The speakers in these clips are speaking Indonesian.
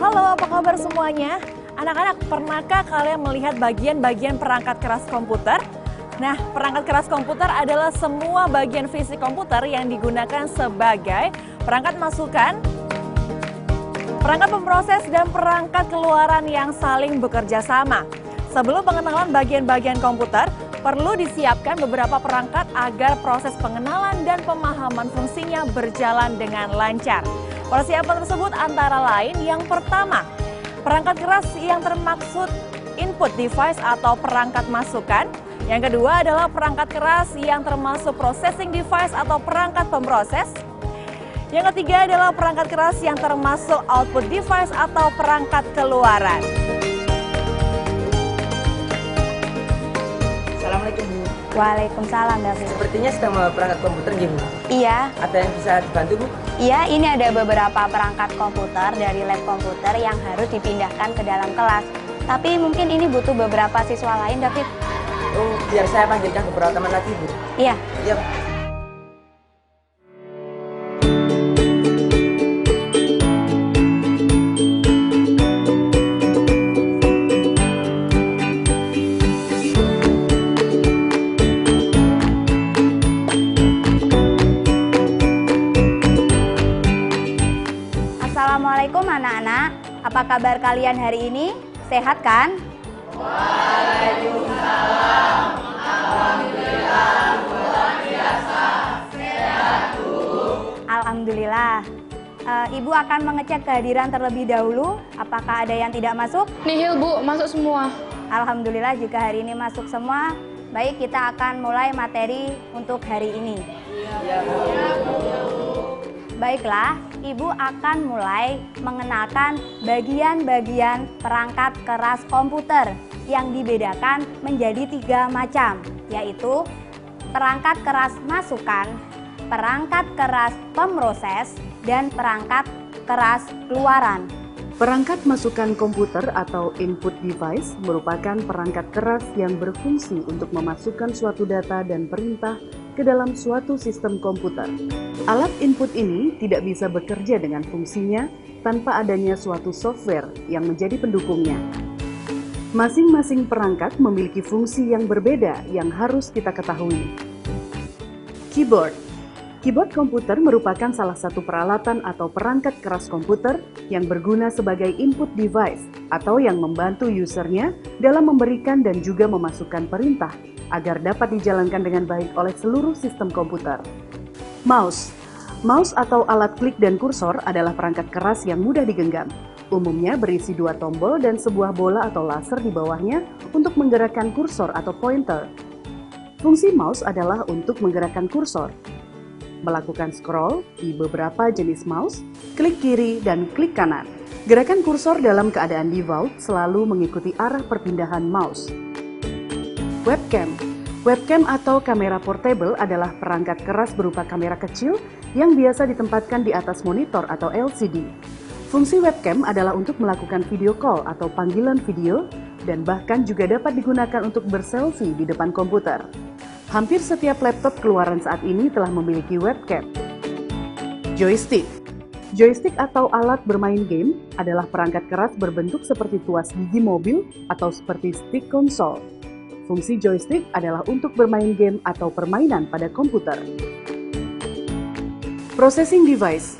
Halo, apa kabar semuanya? Anak-anak, pernahkah kalian melihat bagian-bagian perangkat keras komputer? Nah, perangkat keras komputer adalah semua bagian fisik komputer yang digunakan sebagai perangkat masukan, perangkat pemroses, dan perangkat keluaran yang saling bekerja sama. Sebelum pengenalan bagian-bagian komputer, perlu disiapkan beberapa perangkat agar proses pengenalan dan pemahaman fungsinya berjalan dengan lancar. Persiapan tersebut antara lain yang pertama, perangkat keras yang termaksud input device atau perangkat masukan. Yang kedua adalah perangkat keras yang termasuk processing device atau perangkat pemroses. Yang ketiga adalah perangkat keras yang termasuk output device atau perangkat keluaran. Assalamualaikum Bu. Waalaikumsalam David. Sepertinya sedang membawa perangkat komputer nih Bu. Iya. Ada yang bisa dibantu Bu? Iya, ini ada beberapa perangkat komputer dari lab komputer yang harus dipindahkan ke dalam kelas. Tapi mungkin ini butuh beberapa siswa lain, David. Oh, biar saya panggilkan beberapa teman lagi Bu. Iya. Iya. Assalamualaikum anak-anak. Apa kabar kalian hari ini? Sehat kan? Waalaikumsalam. Alhamdulillah, luar biasa. Sehat, Bu. Alhamdulillah. Ibu akan mengecek kehadiran terlebih dahulu. Apakah ada yang tidak masuk? Nihil Bu, masuk semua. Alhamdulillah jika hari ini masuk semua. Baik, kita akan mulai materi untuk hari ini. Baiklah, Ibu akan mulai mengenalkan bagian-bagian perangkat keras komputer yang dibedakan menjadi 3 macam, yaitu perangkat keras masukan, perangkat keras pemroses, dan perangkat keras keluaran. Perangkat masukan komputer atau input device merupakan perangkat keras yang berfungsi untuk memasukkan suatu data dan perintah ke dalam suatu sistem komputer. Alat input ini tidak bisa bekerja dengan fungsinya tanpa adanya suatu software yang menjadi pendukungnya. Masing-masing perangkat memiliki fungsi yang berbeda yang harus kita ketahui. Keyboard. Keyboard komputer merupakan salah satu peralatan atau perangkat keras komputer yang berguna sebagai input device atau yang membantu usernya dalam memberikan dan juga memasukkan perintah agar dapat dijalankan dengan baik oleh seluruh sistem komputer. Mouse. Mouse atau alat klik dan kursor adalah perangkat keras yang mudah digenggam. Umumnya berisi 2 tombol dan sebuah bola atau laser di bawahnya untuk menggerakkan kursor atau pointer. Fungsi mouse adalah untuk menggerakkan kursor, melakukan scroll di beberapa jenis mouse, klik kiri dan klik kanan. Gerakan kursor dalam keadaan default selalu mengikuti arah perpindahan mouse. Webcam. Webcam atau kamera portable adalah perangkat keras berupa kamera kecil yang biasa ditempatkan di atas monitor atau LCD. Fungsi webcam adalah untuk melakukan video call atau panggilan video dan bahkan juga dapat digunakan untuk berselfie di depan komputer. Hampir setiap laptop keluaran saat ini telah memiliki webcam. Joystick. Joystick atau alat bermain game adalah perangkat keras berbentuk seperti tuas gigi mobil atau seperti stick konsol. Fungsi joystick adalah untuk bermain game atau permainan pada komputer. Processing device.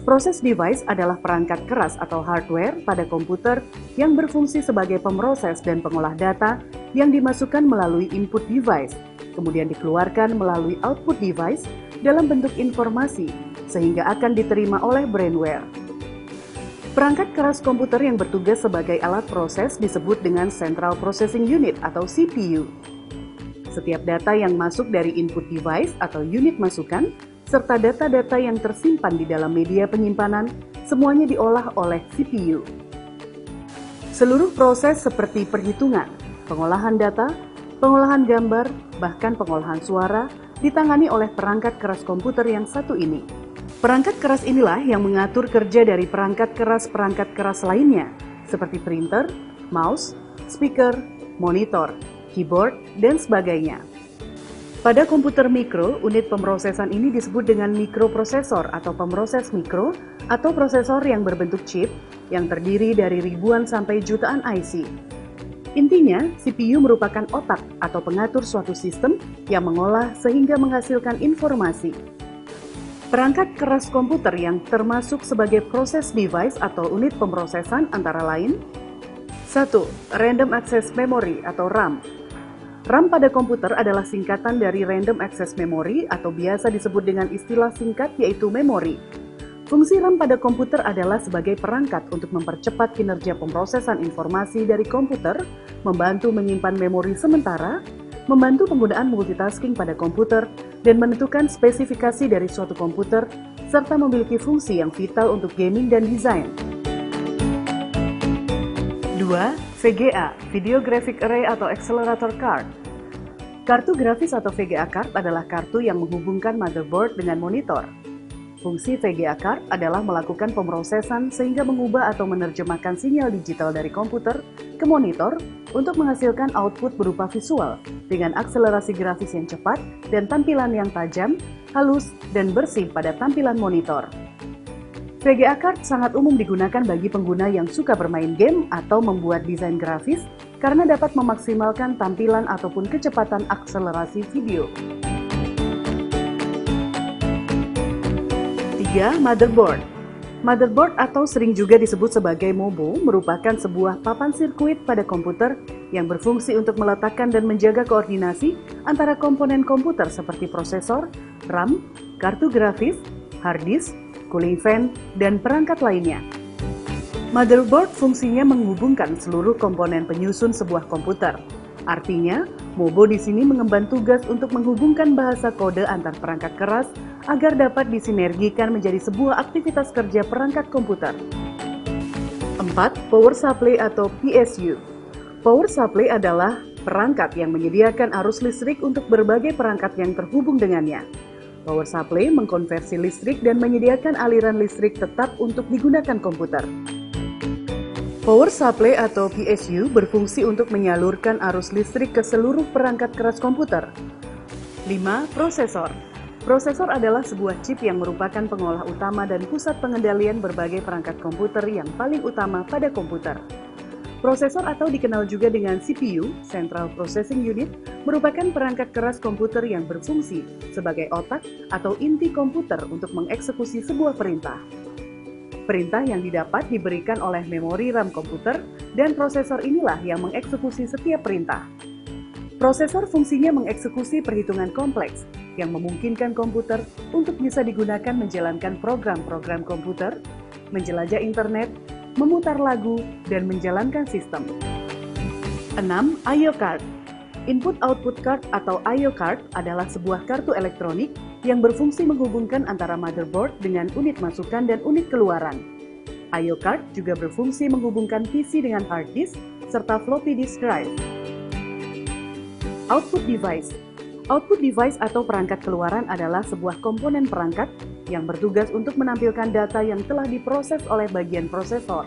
Proses device adalah perangkat keras atau hardware pada komputer yang berfungsi sebagai pemroses dan pengolah data yang dimasukkan melalui input device, kemudian dikeluarkan melalui output device dalam bentuk informasi sehingga akan diterima oleh brainware. Perangkat keras komputer yang bertugas sebagai alat proses disebut dengan Central Processing Unit atau CPU. Setiap data yang masuk dari input device atau unit masukan, serta data-data yang tersimpan di dalam media penyimpanan, semuanya diolah oleh CPU. Seluruh proses seperti perhitungan, pengolahan data, pengolahan gambar, bahkan pengolahan suara ditangani oleh perangkat keras komputer yang satu ini. Perangkat keras inilah yang mengatur kerja dari perangkat keras lainnya, seperti printer, mouse, speaker, monitor, keyboard, dan sebagainya. Pada komputer mikro, unit pemrosesan ini disebut dengan mikroprosesor atau pemroses mikro atau prosesor yang berbentuk chip yang terdiri dari ribuan sampai jutaan IC. Intinya, CPU merupakan otak atau pengatur suatu sistem yang mengolah sehingga menghasilkan informasi. Perangkat keras komputer yang termasuk sebagai proses device atau unit pemrosesan antara lain: 1. Random Access Memory atau RAM. RAM pada komputer adalah singkatan dari Random Access Memory atau biasa disebut dengan istilah singkat yaitu memori. Fungsi RAM pada komputer adalah sebagai perangkat untuk mempercepat kinerja pemrosesan informasi dari komputer, membantu menyimpan memori sementara, membantu penggunaan multitasking pada komputer, dan menentukan spesifikasi dari suatu komputer, serta memiliki fungsi yang vital untuk gaming dan desain. 2. VGA, Video Graphic Array atau Accelerator Card. Kartu grafis atau VGA card adalah kartu yang menghubungkan motherboard dengan monitor. Fungsi VGA card adalah melakukan pemrosesan sehingga mengubah atau menerjemahkan sinyal digital dari komputer ke monitor untuk menghasilkan output berupa visual dengan akselerasi grafis yang cepat dan tampilan yang tajam, halus, dan bersih pada tampilan monitor. VGA card sangat umum digunakan bagi pengguna yang suka bermain game atau membuat desain grafis karena dapat memaksimalkan tampilan ataupun kecepatan akselerasi video. 3. Motherboard. Motherboard atau sering juga disebut sebagai MOBO merupakan sebuah papan sirkuit pada komputer yang berfungsi untuk meletakkan dan menjaga koordinasi antara komponen komputer seperti prosesor, RAM, kartu grafis, hard disk, cooling fan, dan perangkat lainnya. Motherboard fungsinya menghubungkan seluruh komponen penyusun sebuah komputer. Artinya, MOBO di sini mengemban tugas untuk menghubungkan bahasa kode antar perangkat keras agar dapat disinergikan menjadi sebuah aktivitas kerja perangkat komputer. 4. Power Supply atau PSU. Power Supply adalah perangkat yang menyediakan arus listrik untuk berbagai perangkat yang terhubung dengannya. Power Supply mengkonversi listrik dan menyediakan aliran listrik tetap untuk digunakan komputer. Power Supply atau PSU berfungsi untuk menyalurkan arus listrik ke seluruh perangkat keras komputer. 5. Prosesor. Prosesor adalah sebuah chip yang merupakan pengolah utama dan pusat pengendalian berbagai perangkat komputer yang paling utama pada komputer. Prosesor atau dikenal juga dengan CPU, Central Processing Unit, merupakan perangkat keras komputer yang berfungsi sebagai otak atau inti komputer untuk mengeksekusi sebuah perintah. Perintah yang didapat diberikan oleh memori RAM komputer dan prosesor inilah yang mengeksekusi setiap perintah. Prosesor fungsinya mengeksekusi perhitungan kompleks yang memungkinkan komputer untuk bisa digunakan menjalankan program-program komputer, menjelajah internet, memutar lagu, dan menjalankan sistem. 6. I/O Card. Input-output card atau I/O card adalah sebuah kartu elektronik yang berfungsi menghubungkan antara motherboard dengan unit masukan dan unit keluaran. I/O card juga berfungsi menghubungkan PC dengan hard disk serta floppy disk drive. Output device. Output device atau perangkat keluaran adalah sebuah komponen perangkat yang bertugas untuk menampilkan data yang telah diproses oleh bagian prosesor.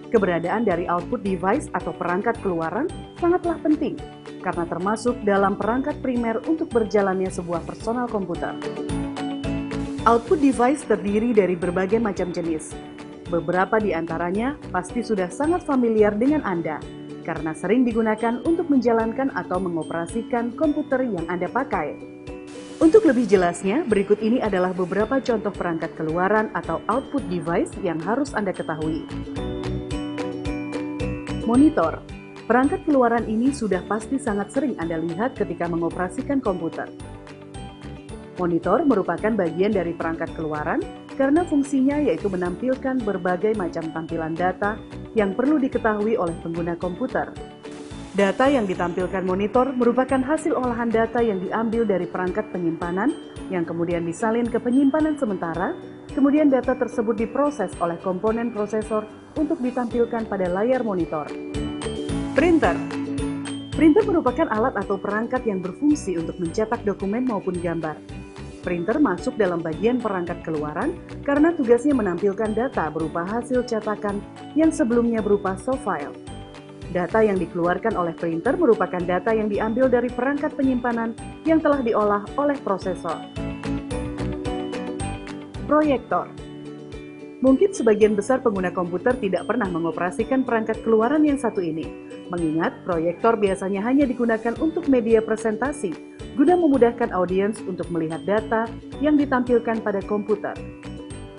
Keberadaan dari output device atau perangkat keluaran sangatlah penting karena termasuk dalam perangkat primer untuk berjalannya sebuah personal komputer. Output device terdiri dari berbagai macam jenis. Beberapa di antaranya pasti sudah sangat familiar dengan Anda, karena sering digunakan untuk menjalankan atau mengoperasikan komputer yang Anda pakai. Untuk lebih jelasnya, berikut ini adalah beberapa contoh perangkat keluaran atau output device yang harus Anda ketahui. Monitor. Perangkat keluaran ini sudah pasti sangat sering Anda lihat ketika mengoperasikan komputer. Monitor merupakan bagian dari perangkat keluaran karena fungsinya yaitu menampilkan berbagai macam tampilan data yang perlu diketahui oleh pengguna komputer. Data yang ditampilkan monitor merupakan hasil olahan data yang diambil dari perangkat penyimpanan yang kemudian disalin ke penyimpanan sementara, kemudian data tersebut diproses oleh komponen prosesor untuk ditampilkan pada layar monitor. Printer. Printer merupakan alat atau perangkat yang berfungsi untuk mencetak dokumen maupun gambar. Printer masuk dalam bagian perangkat keluaran karena tugasnya menampilkan data berupa hasil cetakan yang sebelumnya berupa soft file. Data yang dikeluarkan oleh printer merupakan data yang diambil dari perangkat penyimpanan yang telah diolah oleh prosesor. Proyektor. Mungkin sebagian besar pengguna komputer tidak pernah mengoperasikan perangkat keluaran yang satu ini, mengingat proyektor biasanya hanya digunakan untuk media presentasi, guna memudahkan audiens untuk melihat data yang ditampilkan pada komputer.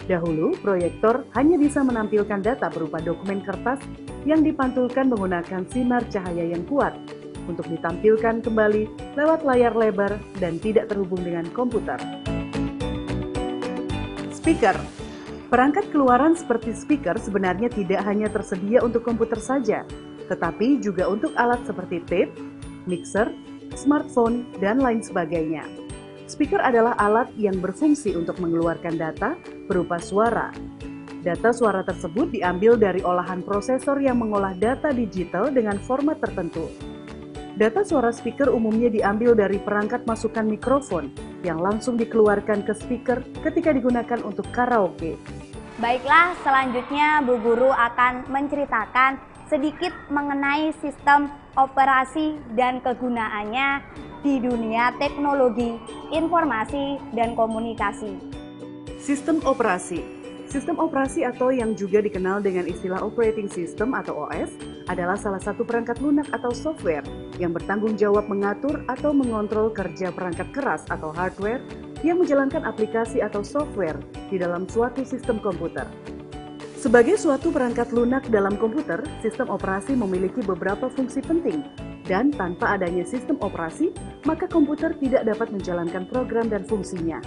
Dahulu, proyektor hanya bisa menampilkan data berupa dokumen kertas yang dipantulkan menggunakan sinar cahaya yang kuat untuk ditampilkan kembali lewat layar lebar dan tidak terhubung dengan komputer. Speaker. Perangkat keluaran seperti speaker sebenarnya tidak hanya tersedia untuk komputer saja, tetapi juga untuk alat seperti tape, mixer, smartphone, dan lain sebagainya. Speaker adalah alat yang berfungsi untuk mengeluarkan data berupa suara. Data suara tersebut diambil dari olahan prosesor yang mengolah data digital dengan format tertentu. Data suara speaker umumnya diambil dari perangkat masukan mikrofon yang langsung dikeluarkan ke speaker ketika digunakan untuk karaoke. Baiklah, selanjutnya Bu Guru akan menceritakan sedikit mengenai sistem operasi dan kegunaannya di dunia teknologi, informasi, dan komunikasi. Sistem operasi. Sistem operasi atau yang juga dikenal dengan istilah operating system atau OS adalah salah satu perangkat lunak atau software yang bertanggung jawab mengatur atau mengontrol kerja perangkat keras atau hardware yang menjalankan aplikasi atau software di dalam suatu sistem komputer. Sebagai suatu perangkat lunak dalam komputer, sistem operasi memiliki beberapa fungsi penting, dan tanpa adanya sistem operasi, maka komputer tidak dapat menjalankan program dan fungsinya.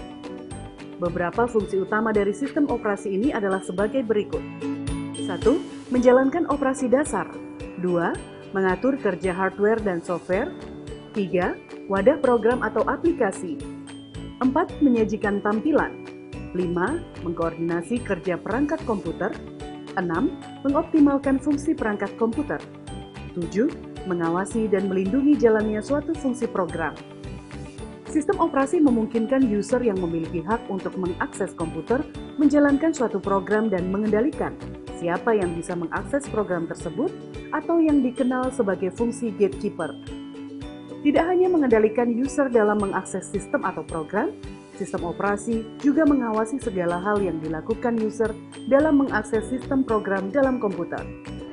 Beberapa fungsi utama dari sistem operasi ini adalah sebagai berikut. 1. Menjalankan operasi dasar. 2. Mengatur kerja hardware dan software. 3. Wadah program atau aplikasi. 4. Menyajikan tampilan. 5. Mengkoordinasi kerja perangkat komputer. 6. Mengoptimalkan fungsi perangkat komputer. 7. Mengawasi dan melindungi jalannya suatu fungsi program. Sistem operasi memungkinkan user yang memiliki hak untuk mengakses komputer, menjalankan suatu program dan mengendalikan siapa yang bisa mengakses program tersebut atau yang dikenal sebagai fungsi gatekeeper. Tidak hanya mengendalikan user dalam mengakses sistem atau program, sistem operasi juga mengawasi segala hal yang dilakukan user dalam mengakses sistem program dalam komputer.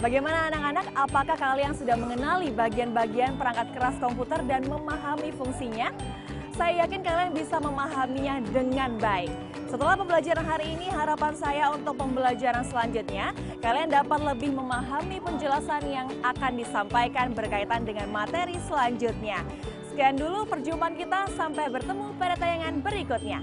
Bagaimana anak-anak? Apakah kalian sudah mengenali bagian-bagian perangkat keras komputer dan memahami fungsinya? Saya yakin kalian bisa memahaminya dengan baik. Setelah pembelajaran hari ini, harapan saya untuk pembelajaran selanjutnya, kalian dapat lebih memahami penjelasan yang akan disampaikan berkaitan dengan materi selanjutnya. Sekian dulu perjumpaan kita, sampai bertemu pada tayangan berikutnya.